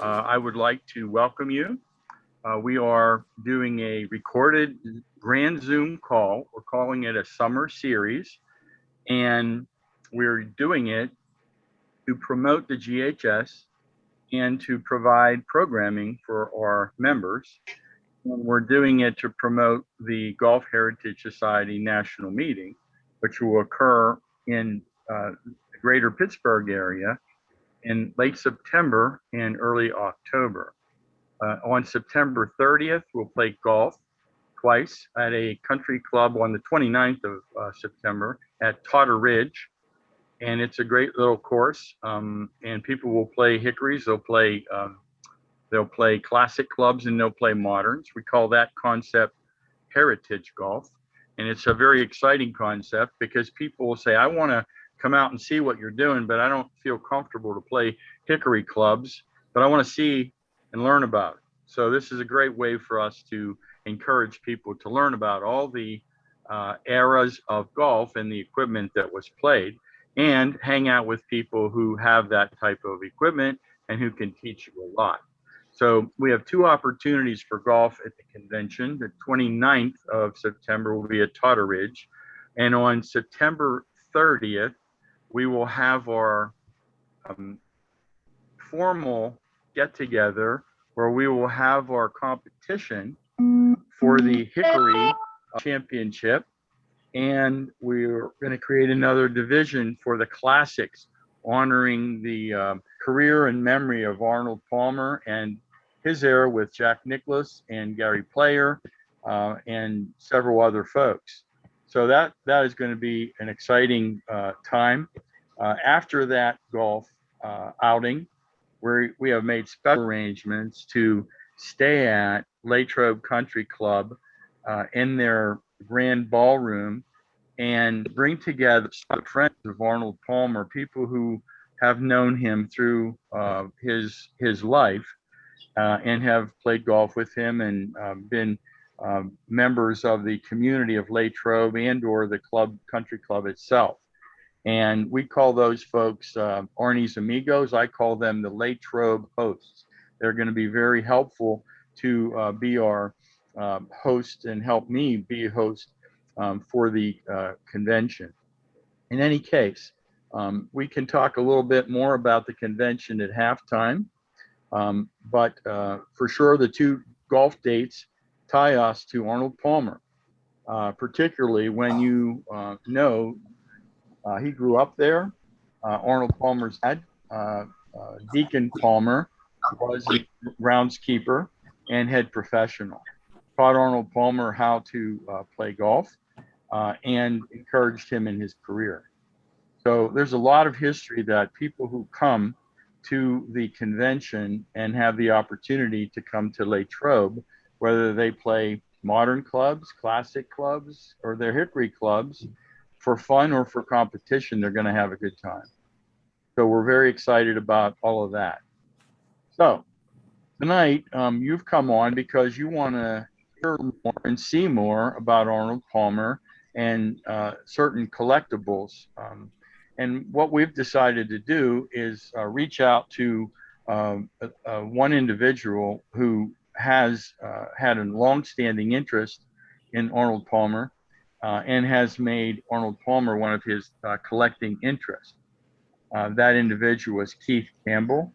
I would like to welcome you. We are doing a recorded grand Zoom call. We're calling it a summer series, and we're doing it to promote the GHS and to provide programming for our members. And we're doing it to promote the Golf Heritage Society National Meeting, which will occur in the greater Pittsburgh area in late September and early October. On September 30th, we'll play golf twice at a country club on the 29th of September at Totter Ridge. And it's a great little course. And people will play hickories. They'll play classic clubs and they'll play moderns. We call that concept heritage golf. And it's a very exciting concept because people will say, I want to come out and see what you're doing, but I don't feel comfortable to play hickory clubs, but I want to see and learn about it. So this is a great way for us to encourage people to learn about all the eras of golf and the equipment that was played, and hang out with people who have that type of equipment and who can teach you a lot. So we have two opportunities for golf at the convention. The 29th of September will be at Totter Ridge. And on September 30th, we will have our formal get-together where we will have our competition for the Hickory Championship. And we're going to create another division for the classics, honoring the career and memory of Arnold Palmer and his era with Jack Nicklaus and Gary Player and several other folks. So that is going to be an exciting time. After that golf outing, we have made special arrangements to stay at Latrobe Country Club in their grand ballroom and bring together friends of Arnold Palmer, people who have known him through his life and have played golf with him and been members of the community of Latrobe and or the country club itself. And we call those folks Arnie's Amigos. I call them the Latrobe hosts. They're going to be very helpful to be our host and help me be a host for the convention. In any case, we can talk a little bit more about the convention at halftime. But for sure, the two golf dates tie us to Arnold Palmer, particularly when you know he grew up there. Arnold Palmer's dad, Deacon Palmer, was the groundskeeper and head professional. Taught Arnold Palmer how to play golf and encouraged him in his career. So there's a lot of history that people who come to the convention and have the opportunity to come to Latrobe, whether they play modern clubs, classic clubs, or their hickory clubs, for fun or for competition, they're going to have a good time. So we're very excited about all of that. So tonight, you've come on because you want to hear more and see more about Arnold Palmer and certain collectibles. And what we've decided to do is reach out to one individual who has had a long-standing interest in Arnold Palmer and has made Arnold Palmer one of his collecting interests. That individual is Keith Campbell.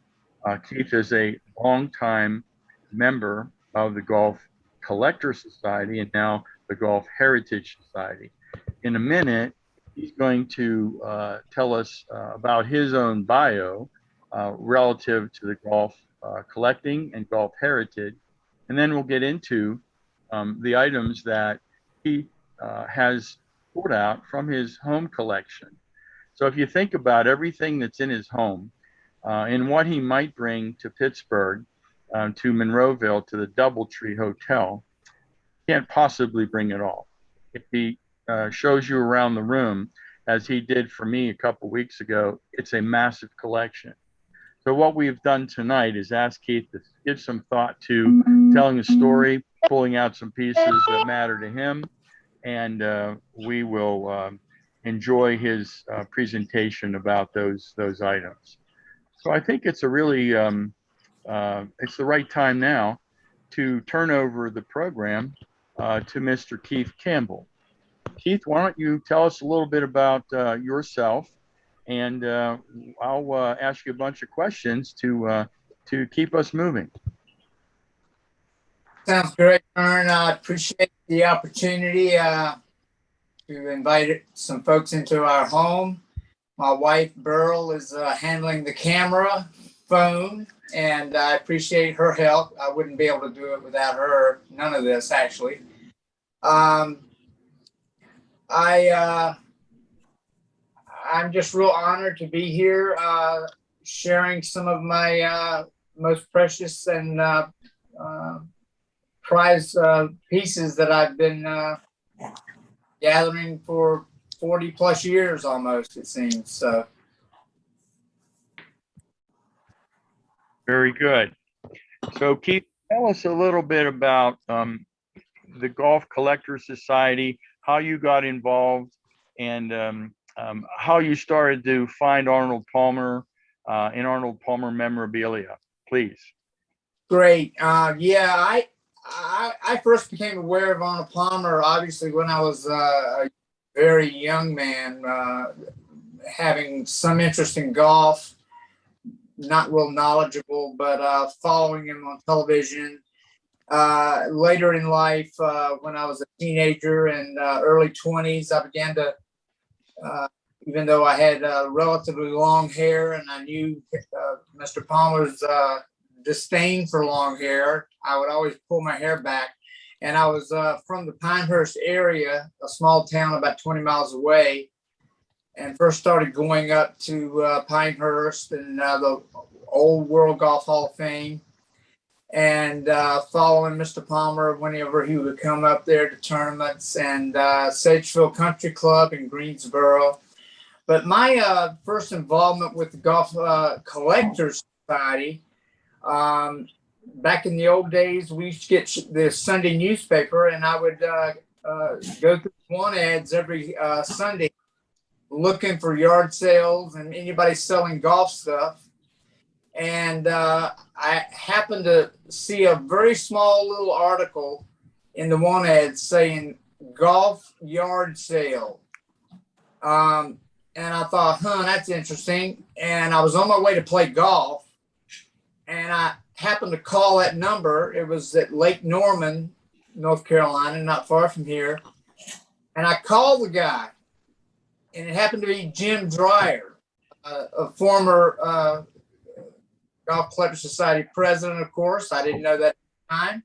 Keith is a longtime member of the Golf Collector Society and now the Golf Heritage Society. In a minute, he's going to tell us about his own bio relative to the golf collecting and golf heritage. And then we'll get into the items that he has pulled out from his home collection. So if you think about everything that's in his home and what he might bring to Pittsburgh, to Monroeville, to the Doubletree Hotel, can't possibly bring it all. If he shows you around the room, as he did for me a couple weeks ago, it's a massive collection. So what we've done tonight is ask Keith to give some thought to telling a story, pulling out some pieces that matter to him, and we will enjoy his presentation about those items. So I think it's a really it's the right time now to turn over the program to Mr. Keith Campbell. Keith, why don't you tell us a little bit about yourself, and I'll ask you a bunch of questions to keep us moving. Sounds great, Ern. I appreciate the opportunity to invite some folks into our home. My wife, Burl, is handling the camera, phone, and I appreciate her help. I wouldn't be able to do it without her. None of this, actually. I'm just real honored to be here, sharing some of my most precious and prize pieces that I've been gathering for 40 plus years almost, it seems. So Very good. So Keith, tell us a little bit about the Golf Collectors Society, how you got involved, and how you started to find Arnold Palmer and Arnold Palmer memorabilia, please. great. Yeah, I first became aware of Arnold Palmer obviously when I was a very young man, having some interest in golf, not real knowledgeable, but following him on television. Later in life, when I was a teenager and early 20s, I began to, even though I had relatively long hair and I knew Mr. Palmer's disdain for long hair, I would always pull my hair back. And I was from the Pinehurst area, a small town about 20 miles away, and first started going up to Pinehurst and the Old World Golf Hall of Fame, and following Mr. Palmer whenever he would come up there to tournaments, and Sageville Country Club in Greensboro. But my first involvement with the Golf Collectors Society, back in the old days, we used to get the Sunday newspaper, and I would go through one ads every Sunday looking for yard sales and anybody selling golf stuff. And I happened to see a very small little article in the one ad saying golf yard sale. And I thought, that's interesting. And I was on my way to play golf, and I happened to call that number. It was at Lake Norman, North Carolina, not far from here. And I called the guy, and it happened to be Jim Dreyer, a former Golf Collectors Society president, of course. I didn't know that at the time.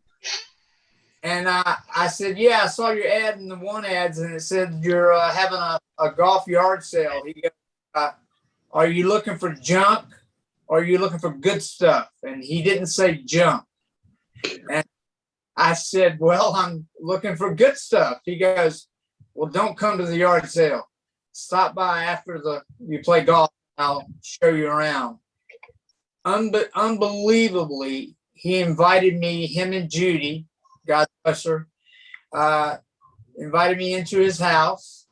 And I said, yeah, I saw your ad in the one ads, and it said you're having a golf yard sale. He goes, are you looking for junk, or are you looking for good stuff? And he didn't say junk. And I said, well, I'm looking for good stuff. He goes, well, don't come to the yard sale. Stop by after you play golf. I'll show you around. Unbelievably, he invited me, him and Judy, God bless her, invited me into his house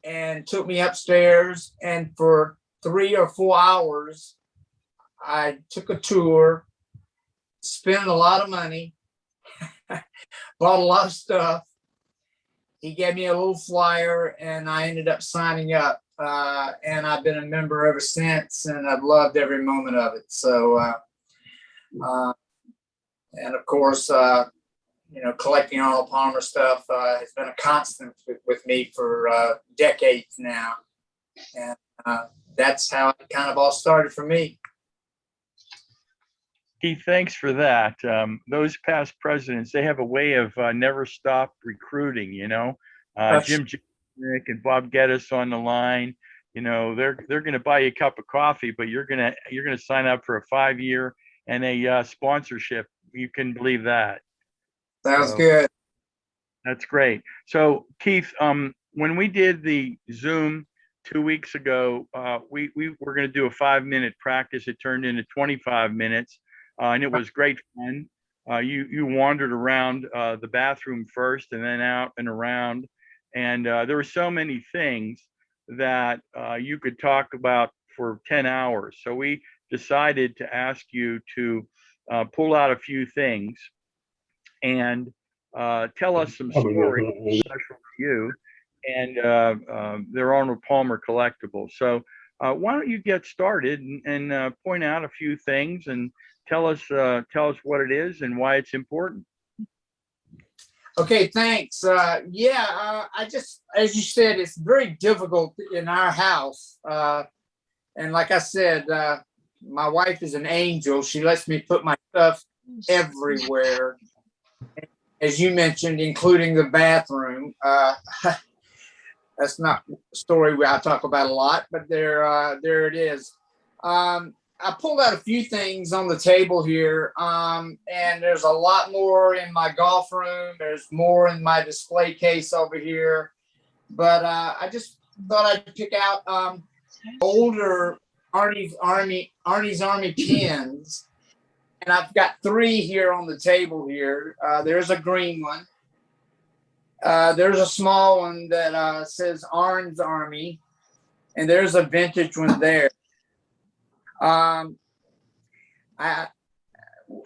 and took me upstairs. And for 3 or 4 hours, I took a tour, spent a lot of money, bought a lot of stuff. He gave me a little flyer, and I ended up signing up. And I've been a member ever since, and I've loved every moment of it. So, and of course, collecting Arnold Palmer stuff has been a constant with me for decades now. And that's how it kind of all started for me. Keith, thanks for that. Those past presidents, they have a way of never stop recruiting, Jim Nick and Bob Geddes on the line. They're going to buy you a cup of coffee, but you're going to sign up for a 5-year and a sponsorship. You can believe that. Sounds good. That's great. So Keith, when we did the Zoom 2 weeks ago, we were going to do a 5-minute practice. It turned into 25 minutes, and it was great fun. You wandered around the bathroom first, and then out and around. And there were so many things that you could talk about for 10 hours. So we decided to ask you to pull out a few things and tell us some stories special to you. And they're Arnold Palmer collectibles. So why don't you get started and point out a few things and tell us what it is and why it's important. Okay, thanks. I just, as you said, it's very difficult in our house. And like I said, my wife is an angel. She lets me put my stuff everywhere, as you mentioned, including the bathroom. That's not a story I talk about a lot, but there it is. I pulled out a few things on the table here, and there's a lot more in my golf room. There's more in my display case over here, but I just thought I'd pick out older Arnie's Army pins, and I've got 3 here on the table here. There's a green one. There's a small one that says Arnie's Army, and there's a vintage one there. I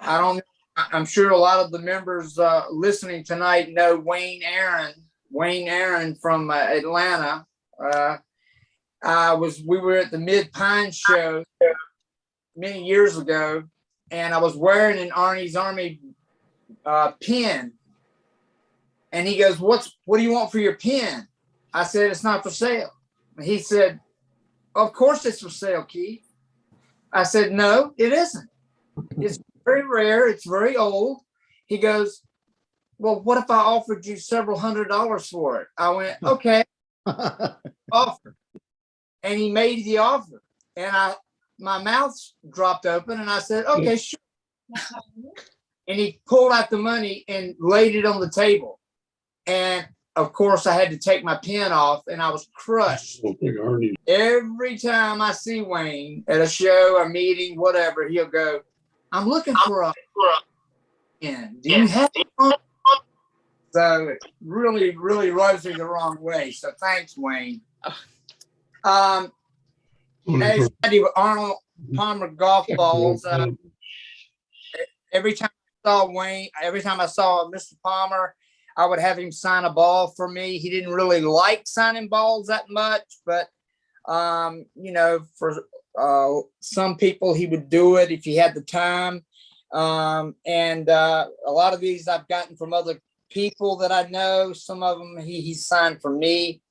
don't. I'm sure a lot of the members listening tonight know Wayne Aaron from Atlanta. We were at the Mid Pine show many years ago, and I was wearing an Arnie's Army pin. And he goes, what do you want for your pin? I said, it's not for sale. He said, of course it's for sale, Keith. I said, no, it isn't. It's very rare. It's very old. He goes, well, what if I offered you several $100s for it? I went, okay, offer. And he made the offer. And my mouth dropped open and I said, okay, sure. And he pulled out the money and laid it on the table. And of course, I had to take my pin off and I was crushed. Every time I see Wayne at a show, a meeting, whatever, he'll go, I'm looking for a pin. Do you have one? So it really, really rubs me the wrong way. So thanks, Wayne. As I do with Arnold Palmer golf balls, every time I saw Wayne, every time I saw Mr. Palmer, I would have him sign a ball for me. He didn't really like signing balls that much, but for some people, he would do it if he had the time. And a lot of these I've gotten from other people that I know. Some of them he signed for me.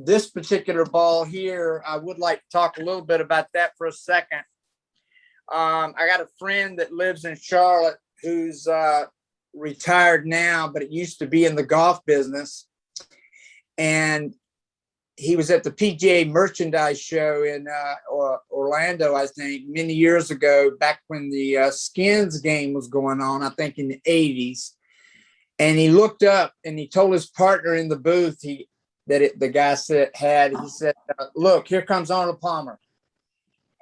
This particular ball here, I would like to talk a little bit about that for a second. I got a friend that lives in Charlotte who's retired now, but it used to be in the golf business. And he was at the PGA merchandise show in Orlando, I think, many years ago, back when the Skins game was going on, I think in the 80s. And he looked up and he told his partner in the booth the guy said, look, here comes Arnold Palmer.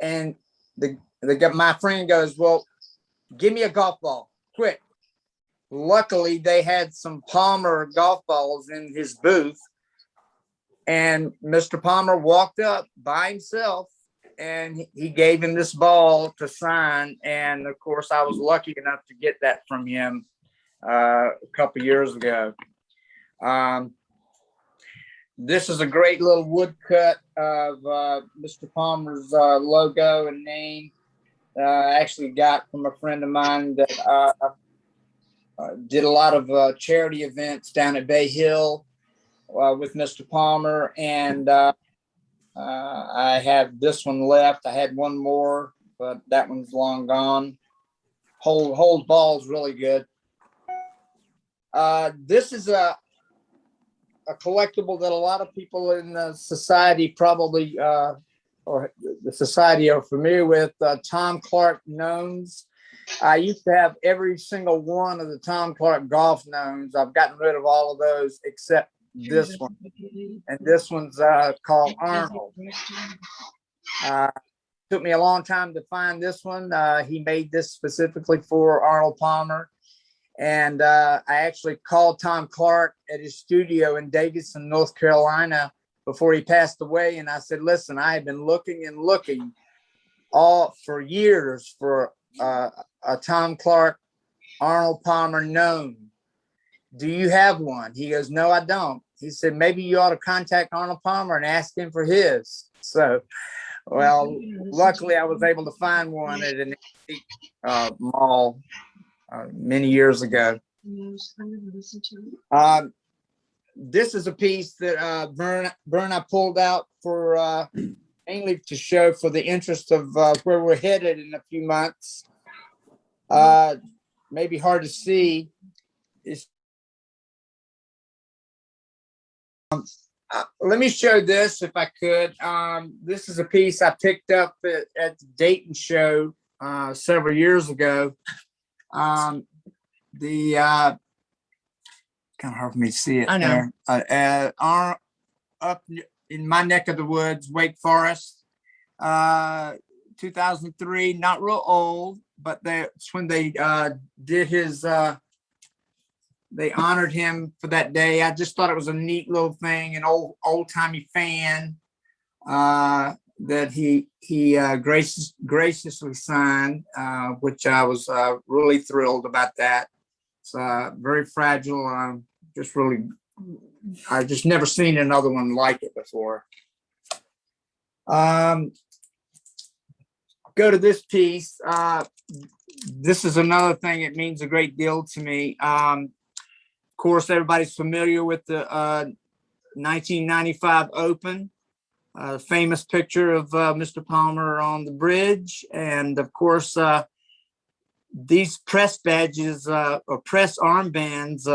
And my friend goes, well, give me a golf ball, quick. Luckily, they had some Palmer golf balls in his booth. And Mr. Palmer walked up by himself and he gave him this ball to sign. And of course, I was lucky enough to get that from him a couple years ago. This is a great little woodcut of Mr. Palmer's logo and name. I actually got from a friend of mine that did a lot of charity events down at Bay Hill with Mr. Palmer. And I have this one left. I had one more, but that one's long gone. Whole ball's really good. This is a collectible that a lot of people in the society probably or the society are familiar with, Tom Clark Gnomes. I used to have every single one of the Tom Clark golf gnomes. I've gotten rid of all of those except this one. And this one's called Arnold. Took me a long time to find this one. He made this specifically for Arnold Palmer. And I actually called Tom Clark at his studio in Davidson, North Carolina, before he passed away. And I said, listen, I have been looking and looking all for years for a Tom Clark Arnold Palmer Gnome. Do you have one? He goes, no, I don't. He said, maybe you ought to contact Arnold Palmer and ask him for his. So, well, luckily I was able to find one at an mall many years ago. This is a piece that Vern I pulled out for mainly to show for the interest of where we're headed in a few months. Maybe hard to see. Let me show this if I could. This is a piece I picked up at the Dayton show several years ago. The kind of hard for me to see it. I know. There. Up in my neck of the woods, Wake Forest, 2003. Not real old, but that's when they did his. They honored him for that day. I just thought it was a neat little thing, an old-timey fan that he graciously signed, which I was really thrilled about that. It's very fragile. I just never seen another one like it before. Go to this piece. This is another thing that means a great deal to me. Of course, everybody's familiar with the 1995 Open, famous picture of Mr. Palmer on the bridge. And of course, these press badges or press armbands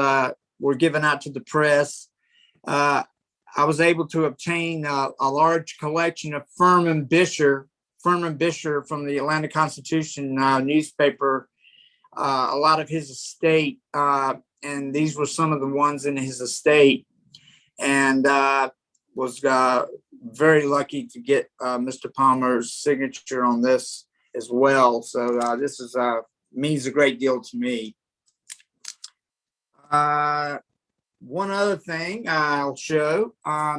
were given out to the press. I was able to obtain a large collection of Furman Bisher from the Atlanta Constitution newspaper, a lot of his estate. And these were some of the ones in his estate, and was very lucky to get Mr. Palmer's signature on this as well. So this is means a great deal to me. One other thing I'll show.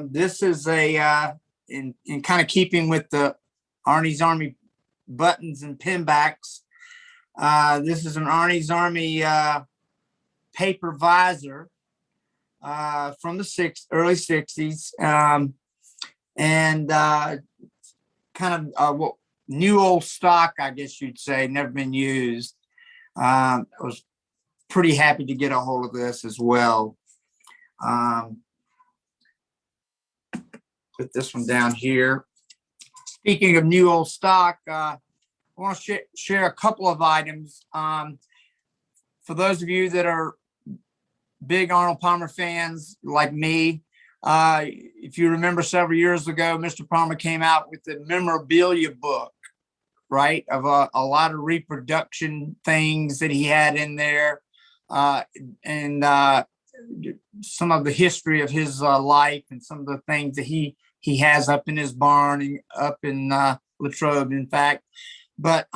This is a in kind of keeping with the Arnie's Army buttons and pinbacks. This is an Arnie's Army paper visor from the early 60s, and kind of what new old stock, I guess you'd say, never been used. I was pretty happy to get a hold of this as well. Put this one down here. Speaking of new old stock, I want to share a couple of items. For those of you that are big Arnold Palmer fans like me, if you remember several years ago, Mr. Palmer came out with the memorabilia book, right, of a lot of reproduction things that he had in there, and some of the history of his life and some of the things that he has up in his barn and up in Latrobe, in fact. But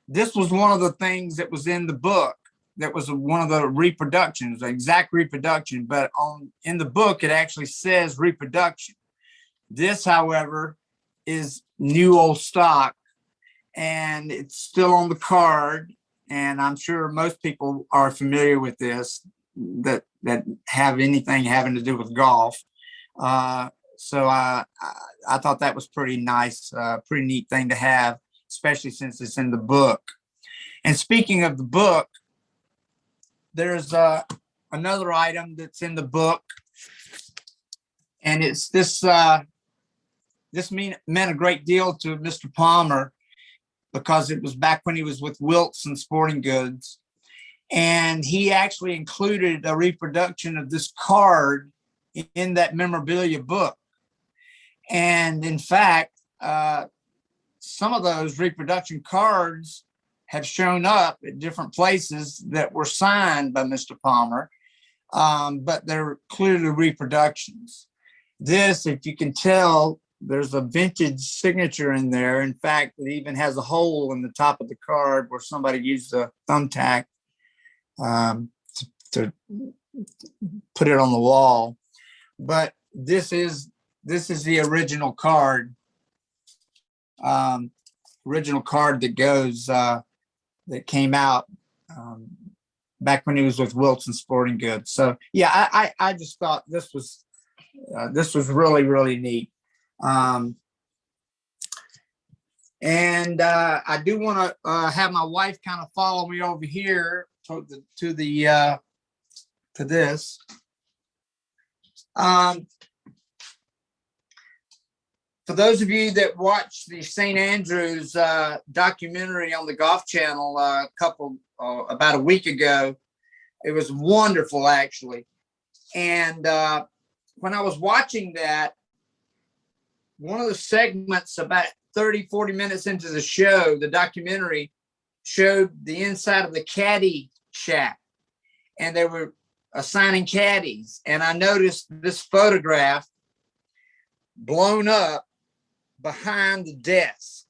this was one of the things that was in the book. That was one of the reproductions, the exact reproduction, but in the book, it actually says reproduction. This, however, is new old stock, and it's still on the card. And I'm sure most people are familiar with this that have anything having to do with golf. So I thought that was pretty nice, pretty neat thing to have, especially since it's in the book. And speaking of the book, there's another item that's in the book, and it's this. This meant a great deal to Mr. Palmer because it was back when he was with Wilson Sporting Goods, and he actually included a reproduction of this card in that memorabilia book. And in fact, some of those reproduction cards have shown up at different places that were signed by Mr. Palmer, but they're clearly reproductions. This, if you can tell, there's a vintage signature in there. In fact, it even has a hole in the top of the card where somebody used a thumbtack to put it on the wall. But this is the original card. original card that goes that came out back when he was with Wilson Sporting Goods. So yeah, I just thought this was really, really neat. And I do want to have my wife kind of follow me over here to this. For those of you that watched the St. Andrews documentary on the Golf Channel about a week ago, it was wonderful, actually. And when I was watching that, one of the segments about 30, 40 minutes into the show, the documentary showed the inside of the caddy shack, and they were assigning caddies. And I noticed this photograph blown up behind the desk.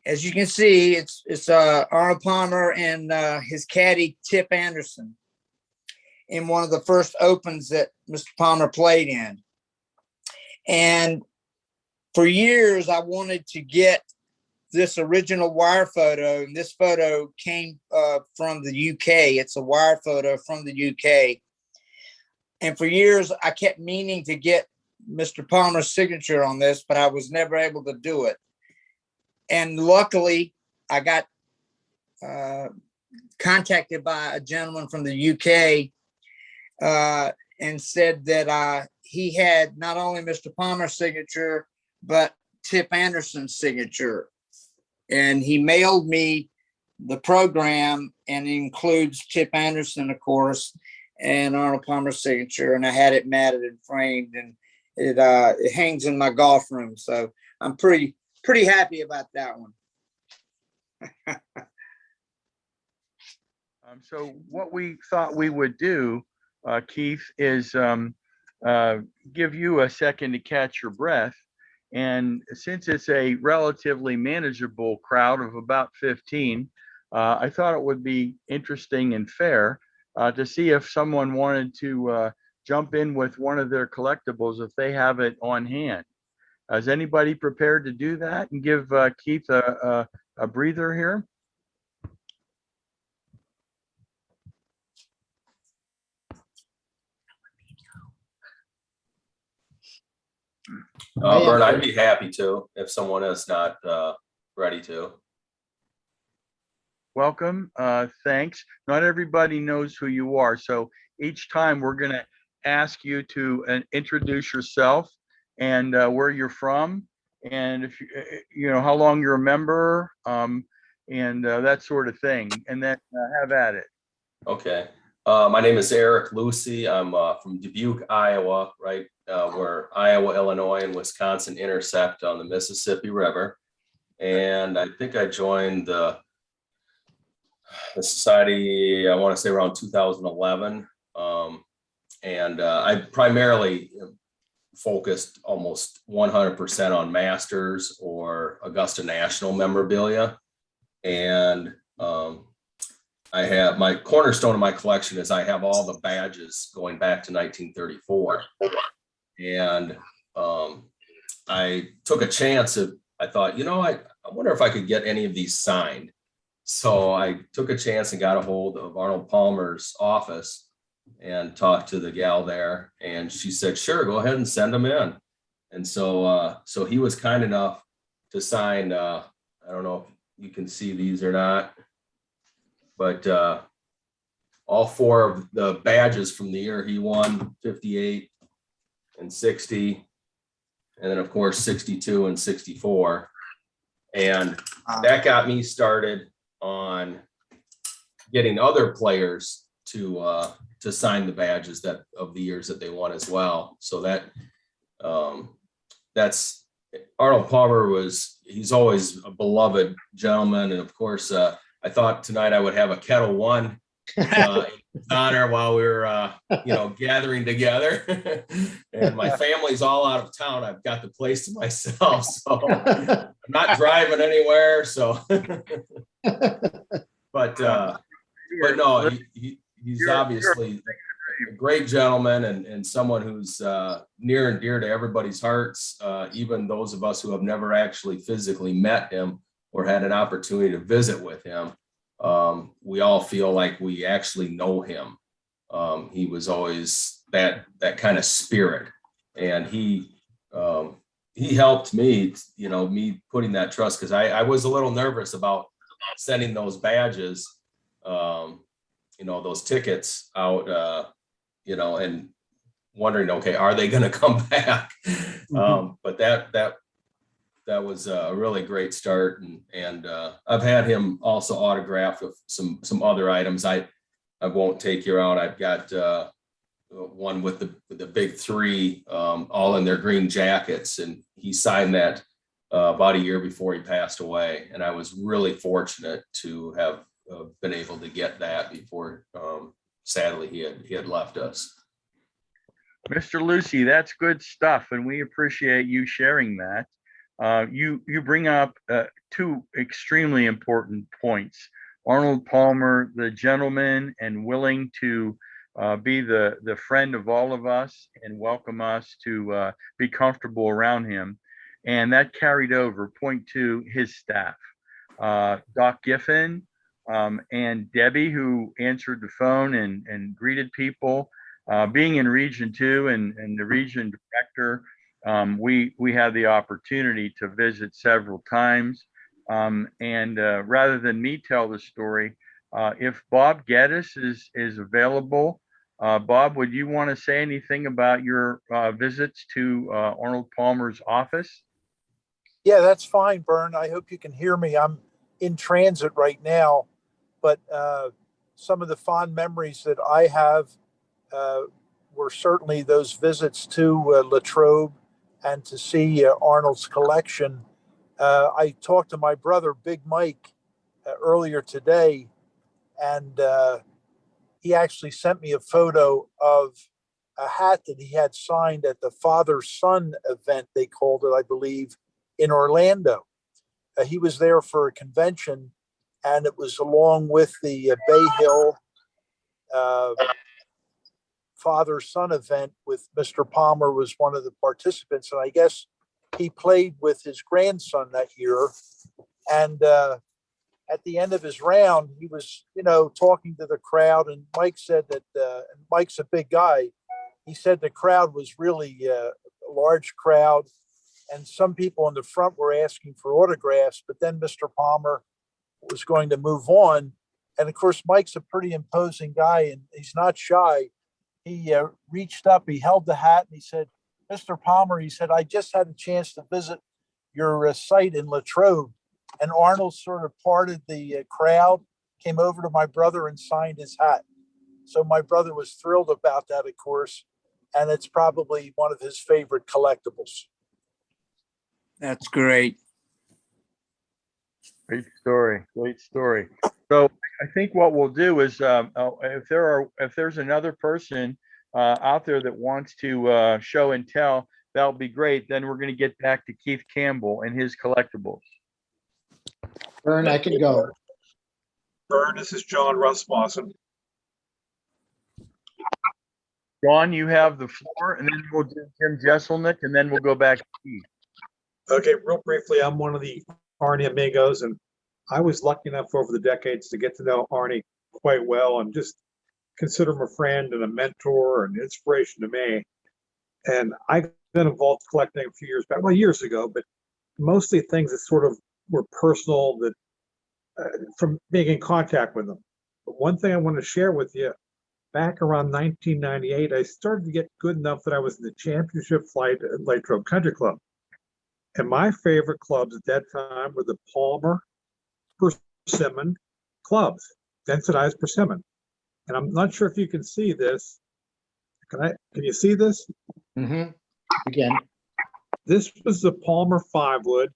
As you can see, it's Arnold Palmer and his caddy Tip Anderson in one of the first opens that Mr. Palmer played in. And for years, I wanted to get this original wire photo, and this photo came from the UK. It's a wire photo from the UK. And for years, I kept meaning to get Mr. Palmer's signature on this, but I was never able to do it. And luckily, I got contacted by a gentleman from the UK and said that he had not only Mr. Palmer's signature, but Tip Anderson's signature. And he mailed me the program, and it includes Tip Anderson, of course, and Arnold Palmer's signature. And I had it matted and framed, and it hangs in my golf room. So I'm pretty happy about that one. So what we thought we would do, Keith, is give you a second to catch your breath. And since it's a relatively manageable crowd of about 15, I thought it would be interesting and fair to see if someone wanted to jump in with one of their collectibles if they have it on hand. Is anybody prepared to do that and give Keith a breather here? Bert, I'd be happy to if someone is not ready to. Welcome. Thanks. Not everybody knows who you are. So each time we're going to ask you to introduce yourself and where you're from, and if you know how long you're a member, and that sort of thing, and then have at it. Okay. My name is Eric Lucy. I'm from Dubuque, Iowa, right where Iowa, Illinois, and Wisconsin intersect on the Mississippi River. And I think I joined the society, I want to say around 2011. And I primarily focused almost 100% on Masters or Augusta National memorabilia. And I have my cornerstone of my collection is I have all the badges going back to 1934. And I took a chance I thought, I wonder if I could get any of these signed. So I took a chance and got a hold of Arnold Palmer's office and talked to the gal there. And she said, sure, go ahead and send them in. And so he was kind enough to sign, I don't know if you can see these or not, but all four of the badges from the year he won, 58 and 60, and then of course 62 and 64. And that got me started on getting other players to sign the badges of the years that they won as well. So that's Arnold Palmer he's always a beloved gentleman. And of course, I thought tonight I would have a Kettle One in his honor while we were, gathering together. And my family's all out of town. I've got the place to myself, so I'm not driving anywhere. So, but no, he's obviously a great gentleman and someone who's near and dear to everybody's hearts, even those of us who have never actually physically met him. or had an opportunity to visit with him, we all feel like we actually know him. He was always that kind of spirit, and he helped me, me putting that trust, because I was a little nervous about sending those badges, those tickets out, and wondering, okay, are they going to come back? But that was a really great start, and I've had him also autograph with some other items. I won't take you out. I've got one with the big three, all in their green jackets, and he signed that about a year before he passed away. And I was really fortunate to have been able to get that before, sadly, he had left us. Mr. Lucy, that's good stuff, and we appreciate you sharing that. You bring up two extremely important points. Arnold Palmer, the gentleman and willing to be the friend of all of us and welcome us to be comfortable around him. And that carried over, point two, his staff. Doc Giffen and Debbie, who answered the phone and greeted people. Being in Region 2 and the region director, we had the opportunity to visit several times. And rather than me tell the story, if Bob Geddes is available, Bob, would you want to say anything about your visits to Arnold Palmer's office? Yeah, that's fine, Vern. I hope you can hear me. I'm in transit right now, but some of the fond memories that I have were certainly those visits to Latrobe and to see Arnold's collection. I talked to my brother, Big Mike, earlier today, and he actually sent me a photo of a hat that he had signed at the father-son event, they called it, I believe, in Orlando. He was there for a convention, and it was along with the Bay Hill father-son event with Mr. Palmer was one of the participants, and I guess he played with his grandson that year. And at the end of his round, he was, talking to the crowd, and Mike said that, and Mike's a big guy. He said the crowd was really a large crowd, and some people in the front were asking for autographs, but then Mr. Palmer was going to move on. And of course, Mike's a pretty imposing guy, and he's not shy. He reached up, he held the hat, and he said, "Mr. Palmer," he said, "I just had a chance to visit your site in Latrobe." And Arnold sort of parted the crowd, came over to my brother and signed his hat. So my brother was thrilled about that, of course, and it's probably one of his favorite collectibles. That's great. Great story. Great story. So I think what we'll do is, if there's another person out there that wants to show and tell, that'll be great. Then we're going to get back to Keith Campbell and his collectibles. Vern, I can go. Vern, this is John Rasmussen. John, you have the floor, and then we'll do Jim Jesselnick, and then we'll go back to Keith. Okay, real briefly, I'm one of the Arnie amigos, and I was lucky enough over the decades to get to know Arnie quite well and just consider him a friend and a mentor and inspiration to me. And I've been involved collecting a few years back, well, years ago, but mostly things that sort of were personal, that from being in contact with them. But one thing I want to share with you, back around 1998, I started to get good enough that I was in the championship flight at Latrobe Country Club. And my favorite clubs at that time were the Palmer persimmon clubs, densitized persimmon. And I'm not sure if you can see this. Can you see this? Mm-hmm. Again. This was the Palmer 5-wood,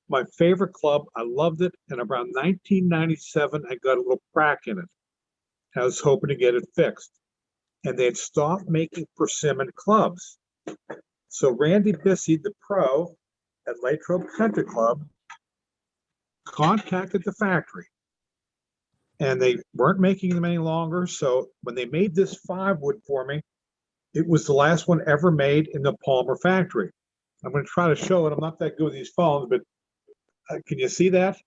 my favorite club. I loved it. And around 1997, I got a little crack in it. I was hoping to get it fixed. And they had stopped making persimmon clubs. So Randy Bissey, the pro at Latrobe Country Club, contacted the factory. And they weren't making them any longer. So when they made this 5-wood for me, it was the last one ever made in the Palmer factory. I'm going to try to show it. I'm not that good with these phones, but Can you see that?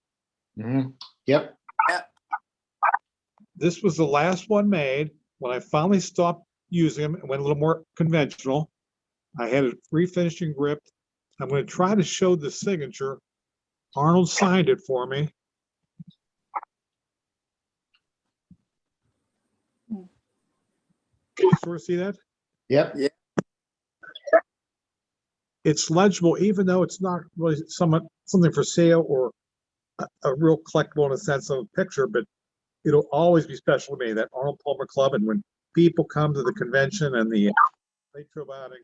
Mhm. Yep. This was the last one made. When I finally stopped using them and went a little more conventional, I had it refinishing gripped. I'm going to try to show the signature. Arnold signed it for me. Can you sort of see that? Yep. It's legible, even though it's not really something for sale or a real collectible in a sense of a picture, but it'll always be special to me, that Arnold Palmer Club. And when people come to the convention and the late trip outing,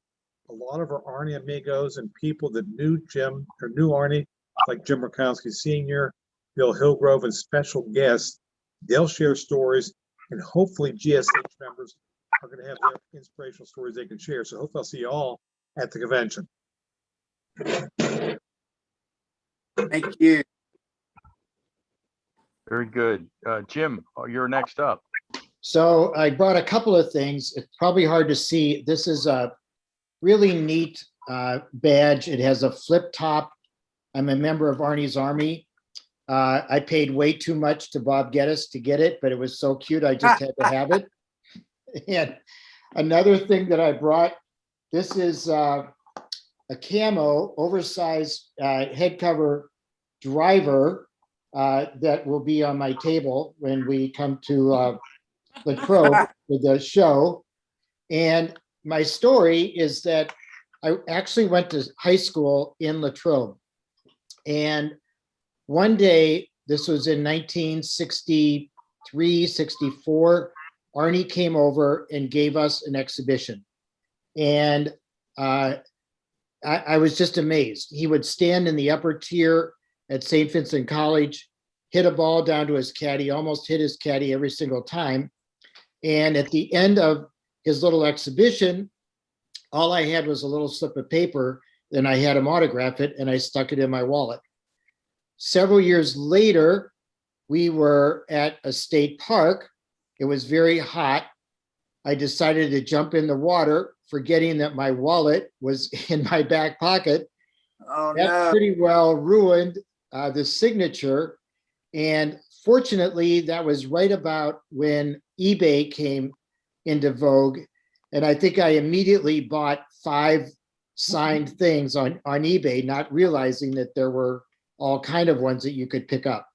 a lot of our Arnie amigos and people that knew Jim or knew Arnie, like Jim Rakowski Sr., Bill Hillgrove, and special guests, they'll share stories, and hopefully GSH members are going to have their inspirational stories they can share. So hopefully I'll see you all at the convention. Thank you. Very good. Jim, you're next up. So I brought a couple of things. It's probably hard to see. This is a really neat badge. It has a flip top. I'm a member of Arnie's Army. I paid way too much to Bob Geddes to get it, but it was so cute, I just had to have it. And another thing that I brought, this is a camo, oversized head cover driver that will be on my table when we come to Latrobe for the show. And my story is that I actually went to high school in Latrobe. And one day, this was in 1963, 64, Arnie came over and gave us an exhibition. And I was just amazed. He would stand in the upper tier at St. Vincent College, hit a ball down to his caddy, almost hit his caddy every single time. And at the end of his little exhibition, all I had was a little slip of paper, and I had him autograph it, and I stuck it in my wallet. Several years later, we were at a state park. It was very hot. I decided to jump in the water, forgetting that my wallet was in my back pocket. Oh, That no. pretty well ruined the signature. And fortunately, that was right about when eBay came into vogue. And I think I immediately bought 5 signed things on eBay, not realizing that there were all kind of ones that you could pick up.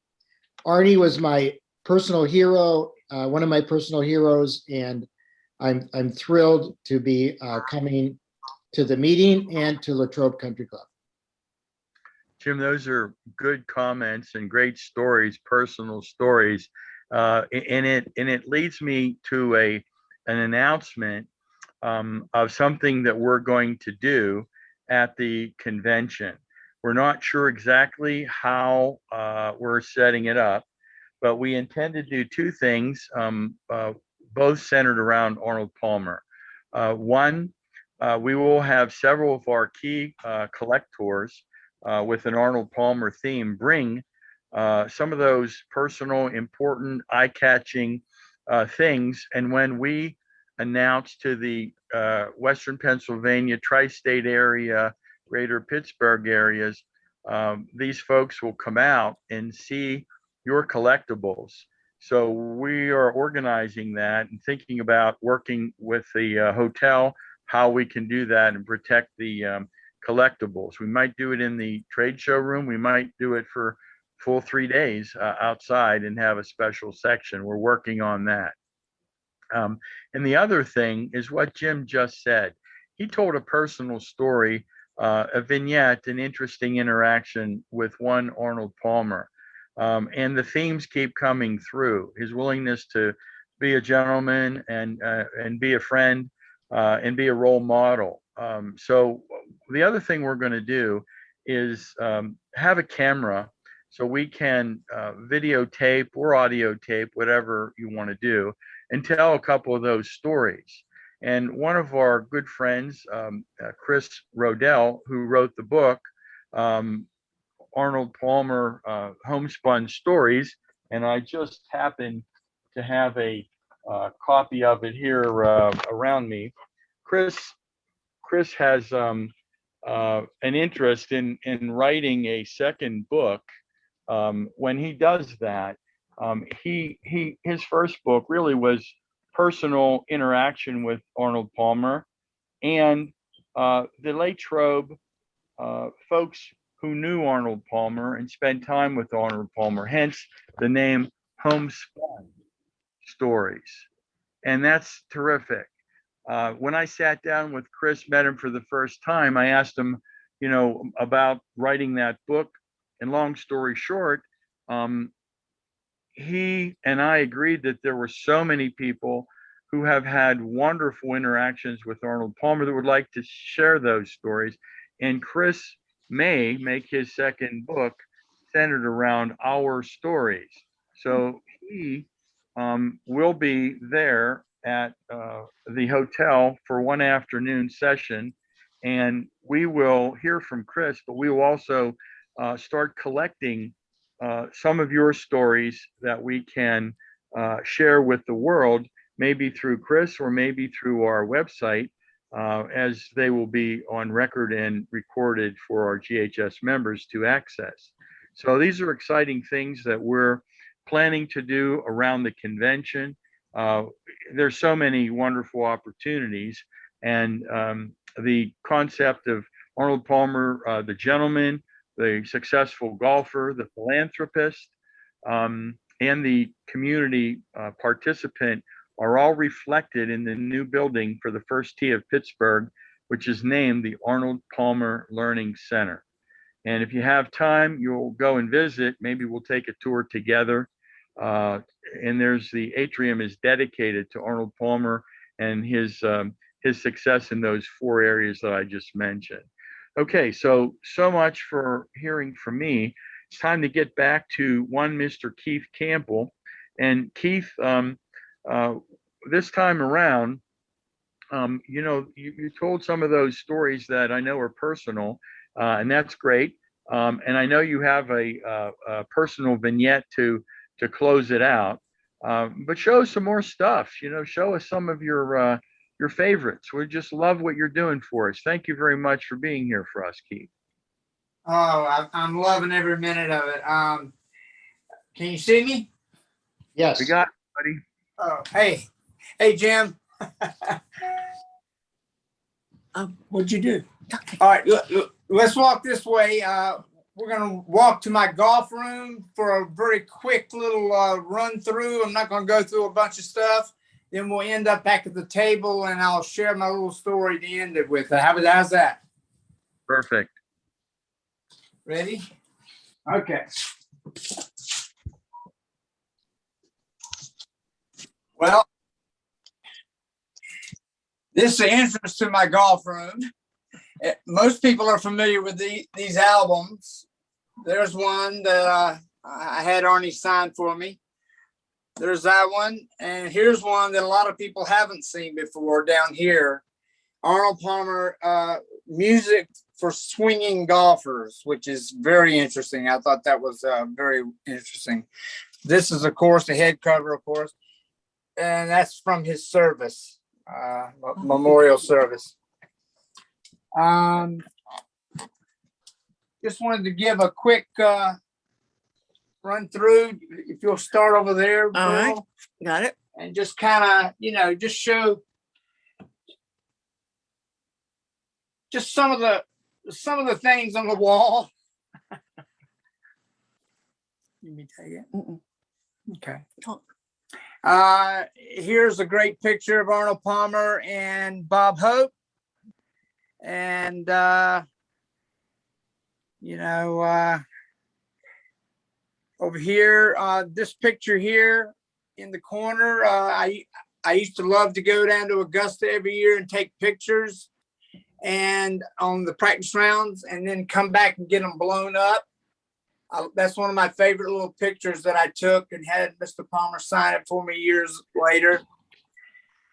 Arnie was my personal hero, one of my personal heroes, and I'm thrilled to be coming to the meeting and to Latrobe Country Club. Jim, those are good comments and great stories, personal stories. And it leads me to an announcement of something that we're going to do at the convention. We're not sure exactly how we're setting it up, but we intend to do 2 things, both centered around Arnold Palmer. One, we will have several of our key collectors with an Arnold Palmer theme bring some of those personal, important, eye-catching things. And when we announce to the Western Pennsylvania, tri-state area, greater Pittsburgh areas, these folks will come out and see your collectibles. So we are organizing that and thinking about working with the hotel, how we can do that and protect the collectibles. We might do it in the trade show room. We might do it for full 3 days outside and have a special section. We're working on that. And the other thing is what Jim just said. He told a personal story, a vignette, an interesting interaction with one Arnold Palmer. And the themes keep coming through. His willingness to be a gentleman and be a friend and be a role model. So the other thing we're going to do is have a camera so we can videotape or audio tape, whatever you want to do, and tell a couple of those stories. And one of our good friends, Chris Rodell, who wrote the book, Arnold Palmer Homespun Stories, and I just happen to have a copy of it here around me. Chris has an interest in writing a second book when he does that, his first book really was personal interaction with Arnold Palmer and the Latrobe folks who knew Arnold Palmer and spent time with Arnold Palmer, hence the name Homespun Stories. And that's terrific. When I sat down with Chris, met him for the first time, I asked him, about writing that book. And long story short, he and I agreed that there were so many people who have had wonderful interactions with Arnold Palmer that would like to share those stories. And Chris may make his second book centered around our stories. So he will be there at the hotel for one afternoon session. And we will hear from Chris, but we will also start collecting some of your stories that we can share with the world, maybe through Chris or maybe through our website, as they will be on record and recorded for our GHS members to access. So these are exciting things that we're planning to do around the convention. There's so many wonderful opportunities, and the concept of Arnold Palmer, the gentleman, the successful golfer, the philanthropist, and the community participant are all reflected in the new building for the first tee of Pittsburgh, which is named the Arnold Palmer Learning Center. And if you have time, you'll go and visit. Maybe we'll take a tour together. And there's the atrium is dedicated to Arnold Palmer and his success in those 4 areas that I just mentioned. Okay, so much for hearing from me. It's time to get back to one Mr. Keith Campbell. And Keith, this time around, you told some of those stories that I know are personal, and that's great. And I know you have a personal vignette to close it out. But show us some more stuff. Show us some of your favorites. We just love what you're doing for us. Thank you very much for being here for us, Keith. Oh, I'm loving every minute of it. Can you see me? Yes. We got it, buddy. Oh, hey, Jim. What'd you do? All right, let's walk this way. We're gonna walk to my golf room for a very quick little run through. I'm not gonna go through a bunch of stuff. Then we'll end up back at the table, and I'll share my little story to end it with. How's that? Perfect. Ready? Okay. Well, this is the entrance to my golf room. Most people are familiar with these albums. There's one that I had Arnie sign for me. There's that one. And here's one that a lot of people haven't seen before down here. Arnold Palmer Music for Swinging Golfers, which is very interesting. I thought that was very interesting. This is, of course, the head cover, of course. And that's from his service, memorial service. Just wanted to give a quick run through. If you'll start over there, Bill, All right, got it. and just kind of, just show just some of the things on the wall. Let me take it. Okay. Here's a great picture of Arnold Palmer and Bob Hope. And, over here, this picture here in the corner, I used to love to go down to Augusta every year and take pictures and on the practice rounds and then come back and get them blown up. That's one of my favorite little pictures that I took and had Mr. Palmer sign it for me years later.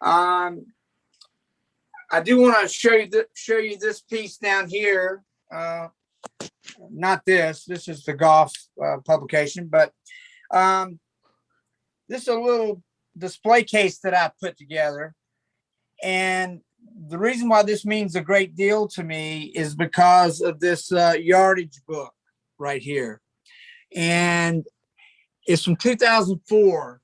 I do want to show you this piece down here. Not this. This is the golf publication, but this is a little display case that I put together. And the reason why this means a great deal to me is because of this yardage book right here. and it's from 2004.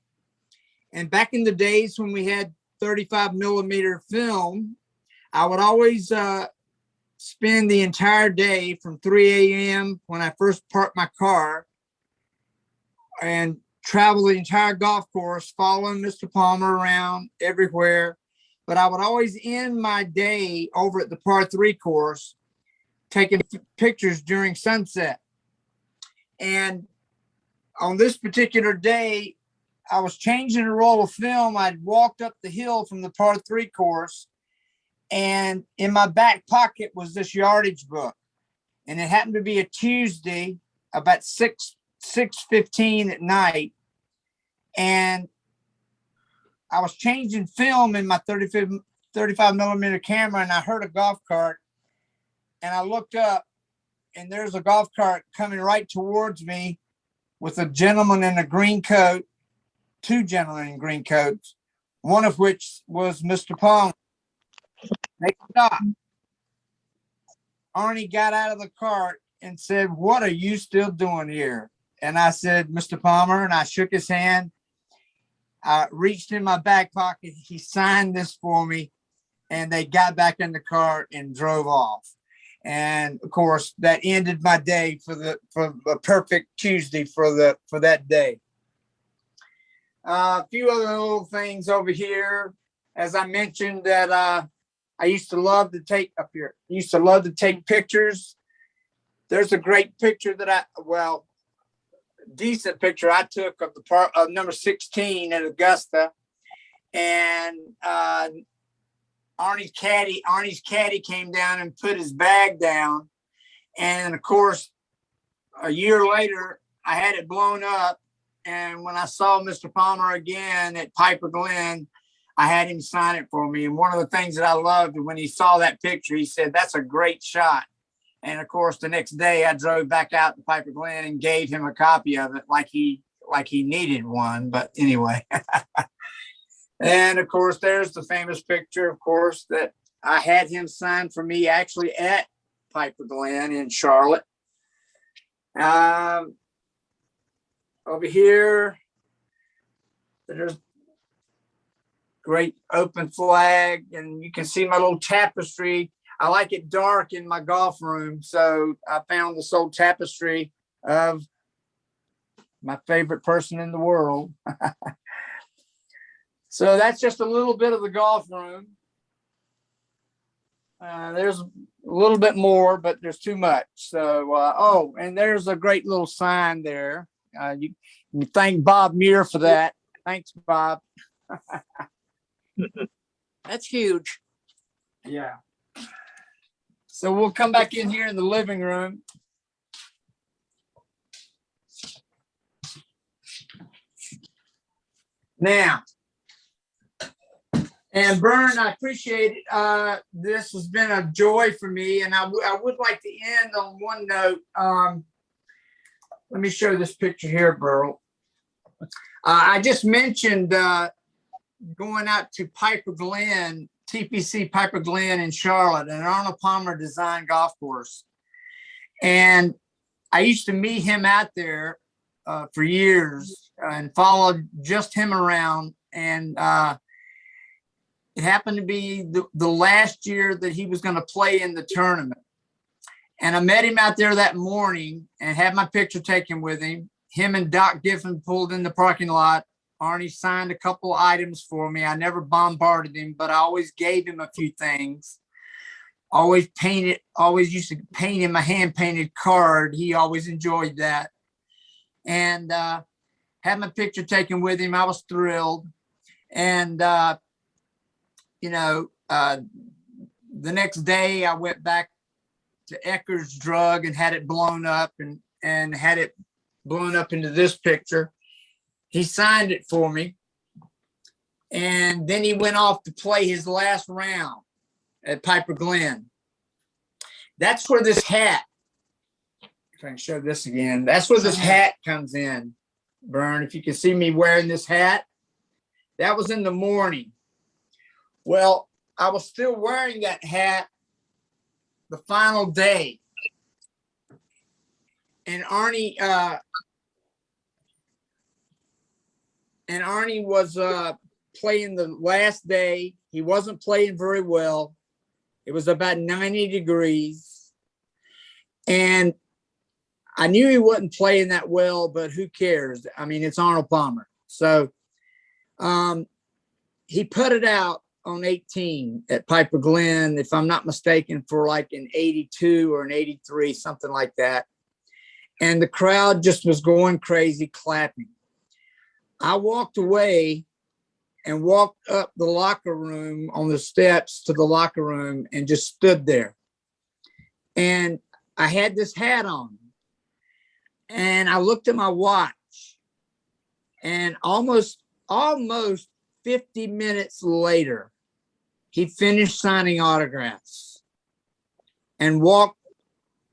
And back in the days when we had 35 millimeter film, I would always spend the entire day from 3 a.m. when I first parked my car and travel the entire golf course, following Mr. Palmer around everywhere. But I would always end my day over at the par 3 course, taking pictures during sunset. And on this particular day, I was changing a roll of film. I'd walked up the hill from the par 3 course, and in my back pocket was this yardage book. And it happened to be a Tuesday about 6:15 at night. And I was changing film in my 35 millimeter camera, and I heard a golf cart, and I looked up, and there's a golf cart coming right towards me with a gentleman in a green coat, 2 gentlemen in green coats, one of which was Mr. Palmer. They stopped. Arnie got out of the cart and said, "What are you still doing here?" And I said, "Mr. Palmer," and I shook his hand. I reached in my back pocket. He signed this for me, and they got back in the car and drove off. And of course, that ended my day for a perfect Tuesday for that day. A few other little things over here. As I mentioned, that I used to love to take up here. Used to love to take pictures. There's a great picture that decent picture I took of the part of number 16 at Augusta, and Arnie's caddy came down and put his bag down, and of course, a year later, I had it blown up, and when I saw Mr. Palmer again at Piper Glen, I had him sign it for me. And one of the things that I loved when he saw that picture, he said, "That's a great shot." And of course, the next day I drove back out to Piper Glen and gave him a copy of it like he needed one. But anyway. And of course, there's the famous picture, of course, that I had him sign for me actually at Piper Glen in Charlotte. Over here, there's great open flag, and you can see my little tapestry. I like it dark in my golf room, so I found this old tapestry of my favorite person in the world. So that's just a little bit of the golf room. There's a little bit more, but there's too much. So, and there's a great little sign there. You thank Bob Muir for that. Thanks, Bob. That's huge. Yeah. So we'll come back in here in the living room. Now, and Vern, I appreciate it. This has been a joy for me, and I would like to end on one note. Let me show this picture here, Burl. I just mentioned going out to Piper Glen, TPC Piper Glen in Charlotte, an Arnold Palmer design golf course. And I used to meet him out there for years and followed just him around. And it happened to be the last year that he was going to play in the tournament. And I met him out there that morning and had my picture taken with him. Him and Doc Giffen pulled in the parking lot. Arnie signed a couple items for me. I never bombarded him, but I always gave him a few things. Always used to paint him a hand-painted card. He always enjoyed that. And had my picture taken with him. I was thrilled. And, the next day I went back to Ecker's Drug and had it blown up and had it blown up into this picture. He signed it for me. And then he went off to play his last round at Piper Glen. That's where this hat, if I can show this again, that's where this hat comes in, Vern. If you can see me wearing this hat, that was in the morning. Well, I was still wearing that hat the final day. And Arnie and Arnie was playing the last day. He wasn't playing very well. It was about 90 degrees. And I knew he wasn't playing that well, but who cares? I mean, it's Arnold Palmer. So he put it out on 18 at Piper Glen, if I'm not mistaken, for like an 82 or an 83, something like that. And the crowd just was going crazy, clapping. I walked away and walked up the locker room on the steps to the locker room and just stood there. And I had this hat on. And I looked at my watch, and almost 50 minutes later, he finished signing autographs and walked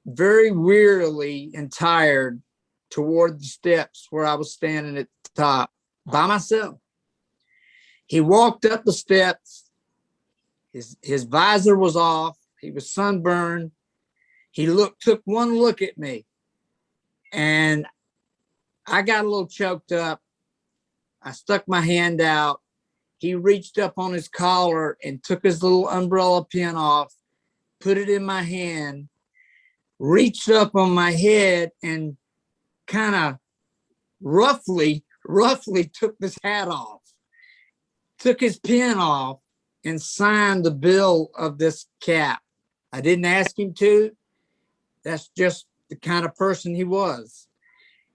very wearily and tired toward the steps where I was standing at the top by myself. He walked up the steps. His visor was off. He was sunburned. He took one look at me, and I got a little choked up. I stuck my hand out. He reached up on his collar and took his little umbrella pin off, put it in my hand, reached up on my head, and kind of roughly took this hat off, took his pin off, and signed the bill of this cap. I didn't ask him to. That's just the kind of person he was.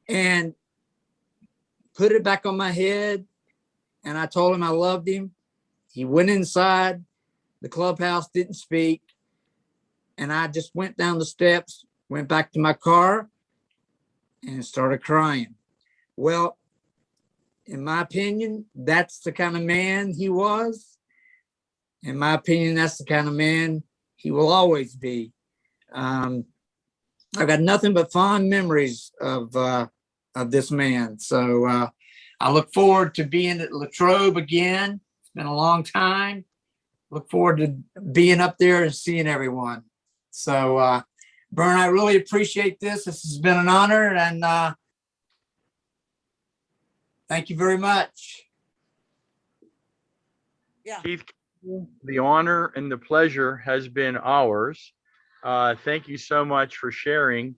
And put it back on my head. And I told him I loved him. He went inside. The clubhouse didn't speak. And I just went down the steps, went back to my car, and started crying. Well, in my opinion, that's the kind of man he was. In my opinion, that's the kind of man he will always be. I've got nothing but fond memories of this man. So I look forward to being at Latrobe again. It's been a long time. Look forward to being up there and seeing everyone. So, Bern, I really appreciate this. This has been an honor, and thank you very much. Keith, the honor and the pleasure has been ours. Thank you so much for sharing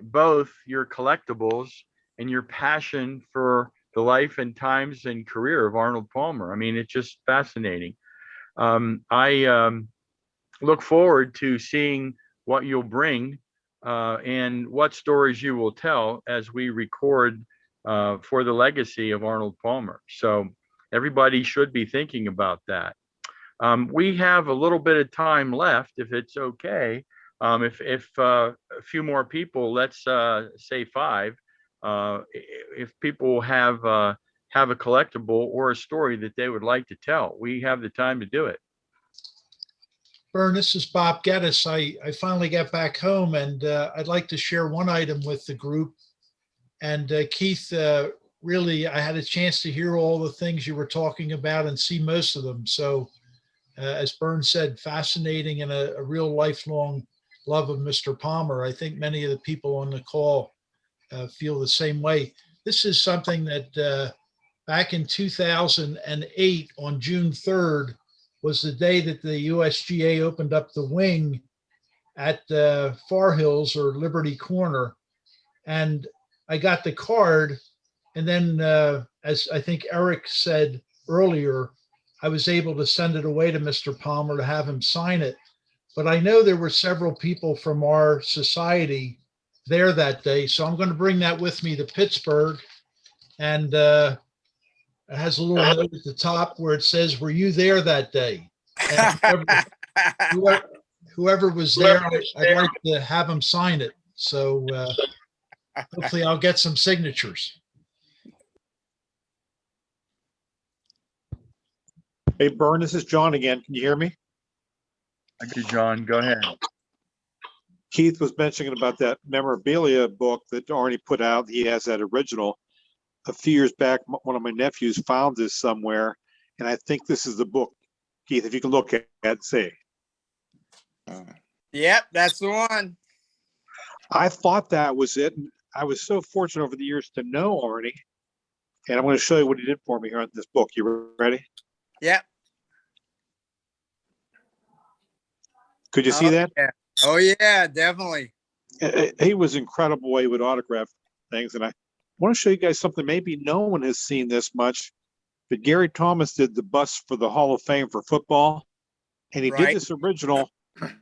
both your collectibles and your passion for the life and times and career of Arnold Palmer. I mean, it's just fascinating. I look forward to seeing what you'll bring and what stories you will tell as we record for the legacy of Arnold Palmer. So everybody should be thinking about that. We have a little bit of time left, if it's okay. If a few more people, let's say 5, if people have a collectible or a story that they would like to tell, we have the time to do it. Bern, this is Bob Geddes. I finally got back home, and I'd like to share one item with the group. And Keith, really, I had a chance to hear all the things you were talking about and see most of them. So as Bern said, fascinating and a real lifelong love of Mr. Palmer. I think many of the people on the call feel the same way. This is something that back in 2008 on June 3rd was the day that the USGA opened up the wing at Far Hills or Liberty Corner. And I got the card. And then as I think Eric said earlier, I was able to send it away to Mr. Palmer to have him sign it. But I know there were several people from our society there that day. So I'm going to bring that with me to Pittsburgh. And it has a little note at the top where it says, "Were you there that day?" And whoever was there, I'd like to have him sign it. So hopefully I'll get some signatures. Hey, Bern, this is John again. Can you hear me? Thank you, John. Go ahead. Keith was mentioning about that memorabilia book that Arnie put out. He has that original. A few years back, one of my nephews found this somewhere, and I think this is the book. Keith, if you can look at it, say. Yep, that's the one. I thought that was it. I was so fortunate over the years to know Arnie, And I'm going to show you what he did for me here in this book. You ready? Yep. Could you see that? Yeah. Oh yeah, definitely. He was incredible way with autograph things. And I want to show you guys something. Maybe no one has seen this much, but Gary Thomas did the bust for the Hall of Fame for football. And he did Right. this original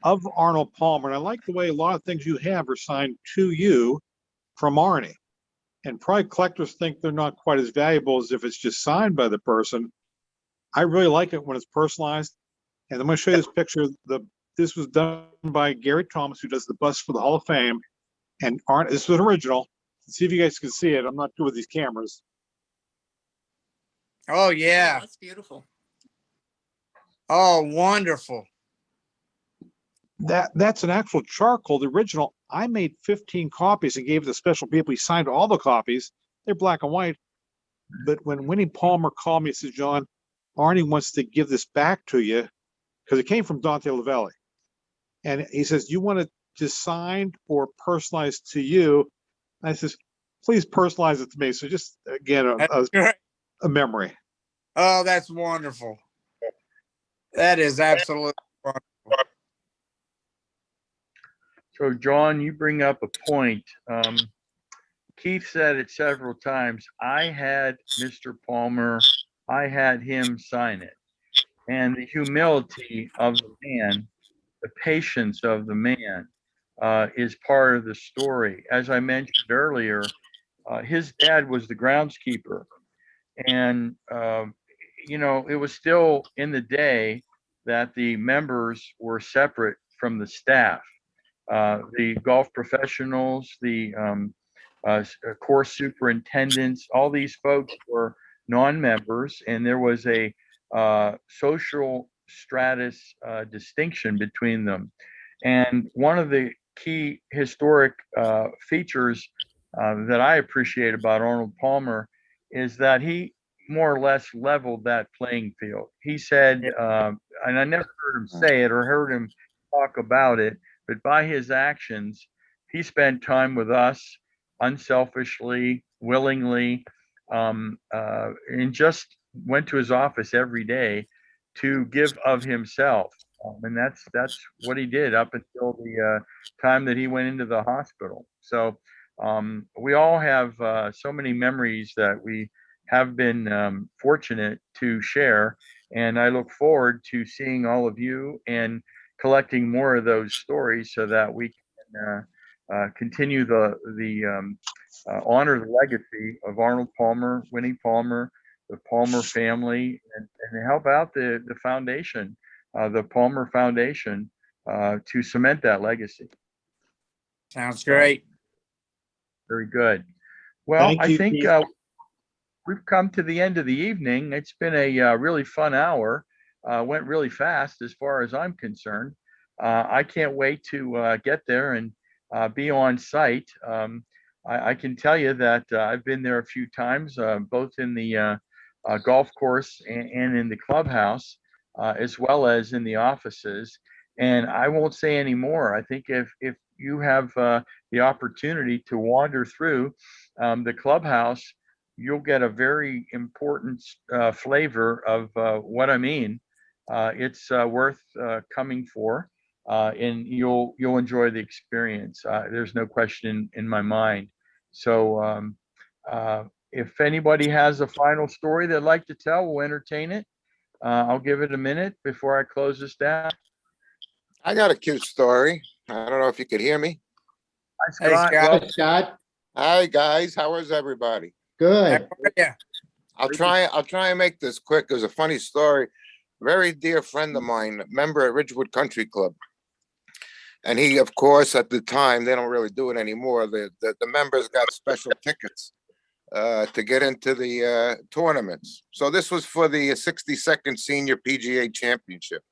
of Arnold Palmer. And I like the way a lot of things you have are signed to you from Arnie. And probably collectors think they're not quite as valuable as if it's just signed by the person. I really like it when it's personalized. And I'm going to show you this picture. This was done by Gary Thomas, who does the bust for the Hall of Fame. And this was an original. Let's see if you guys can see it. I'm not good with these cameras. Oh yeah. That's beautiful. Oh, wonderful. That's an actual charcoal. The original, I made 15 copies and gave it to special people. He signed all the copies. They're black and white. But when Winnie Palmer called me and said, John, Arnie wants to give this back to you because it came from Dante Lavelli. And he says, you want it just signed or personalized to you? And I says, please personalize it to me. So just, again, a memory. Oh, that's wonderful. That is absolutely wonderful. So, John, you bring up a point. Keith said it several times. I had Mr. Palmer, I had him sign it. And the humility of the man, the patience of the man, is part of the story. As I mentioned earlier, his dad was the groundskeeper. And, it was still in the day that the members were separate from the staff. The golf professionals, the course superintendents, all these folks were non-members, and there was a social stratus distinction between them. And one of the key historic features that I appreciate about Arnold Palmer is that he more or less leveled that playing field. He said, and I never heard him say it or heard him talk about it, but by his actions, he spent time with us unselfishly, willingly, and just went to his office every day to give of himself. And that's what he did up until the time that he went into the hospital. So we all have so many memories that we have been fortunate to share. And I look forward to seeing all of you and collecting more of those stories so that we can continue the honor the legacy of Arnold Palmer, Winnie Palmer, the Palmer family, and help out the foundation, the Palmer Foundation, to cement that legacy. Sounds great. Very good. Well, Thank I you, think Keith. we've come to the end of the evening. It's been a really fun hour. Went really fast as far as I'm concerned. I can't wait to get there and be on site. I can tell you that I've been there a few times, both in the golf course and in the clubhouse, as well as in the offices. And I won't say any more. I think if you have the opportunity to wander through the clubhouse, you'll get a very important flavor of what I mean. It's worth coming for, and you'll enjoy the experience. There's no question in my mind. So if anybody has a final story they'd like to tell, we'll entertain it. I'll give it a minute before I close this down. I got a cute story. I don't know if you could hear me. Hi, Hey, Scott. Scott. Well, Good, Scott. Hi guys, how is everybody? Good. Yeah. I'll try and make this quick. It was a funny story. Very dear friend of mine, member at Ridgewood Country Club. And he, of course, at the time, they don't really do it anymore. The members got special tickets to get into the tournaments. So this was for the 62nd Senior PGA Championship.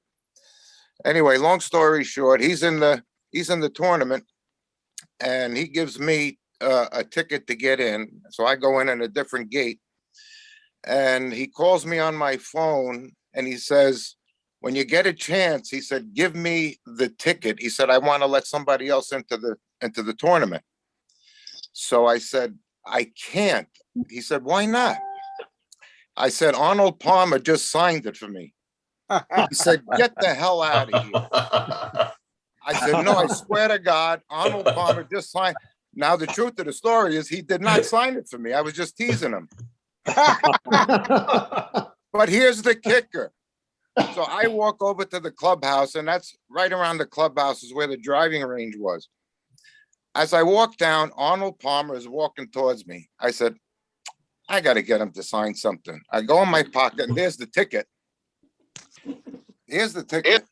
Anyway, long story short, he's in the tournament, and he gives me a ticket to get in. So I go in at a different gate, and he calls me on my phone, and he says, when you get a chance, he said, give me the ticket. He said, I want to let somebody else into the tournament. So I said, I can't. He said, why not? I said, Arnold Palmer just signed it for me. He said, get the hell out of here. I said, no, I swear to God, Arnold Palmer just signed. Now, the truth of the story is he did not sign it for me. I was just teasing him. But here's the kicker. So I walk over to the clubhouse, and that's right around the clubhouse is where the driving range was. As I walk down, Arnold Palmer is walking towards me. I said, I got to get him to sign something. I go in my pocket, and there's the ticket. Here's the ticket.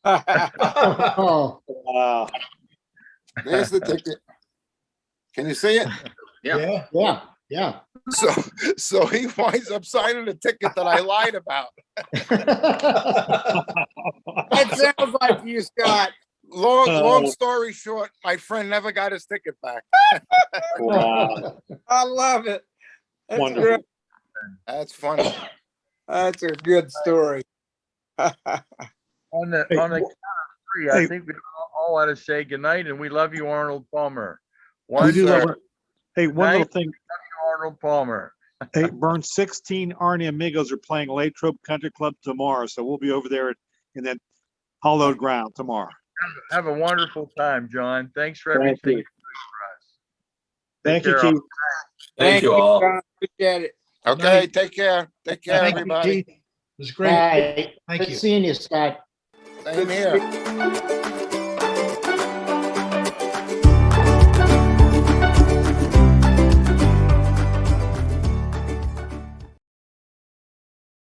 Oh, Wow. There's the ticket. Can you see it? Yeah. yeah. So he winds up signing the ticket that I lied about. It sounds like you, Scott. Long story short, my friend never got his ticket back. Wow. I love it. That's Wonderful. great. That's funny. That's a good story. On the Hey, count of three, I hey. think we all ought to say goodnight, and we love you, Arnold Palmer. We One, do love sir. it. Hey, one little Night. thing. Arnold Palmer. Hey, Burn, 16 Arnie Amigos are playing Latrobe Country Club tomorrow, so we'll be over there in that hollowed ground tomorrow. Have a wonderful time, John. Thanks for Thank everything you. you do Thank you, care, Keith. Thank you all. John. Appreciate it. Okay, take care. Take care, Thank you, everybody. Keith. It was great. Bye. Thank Good you. seeing you, Scott. Same here.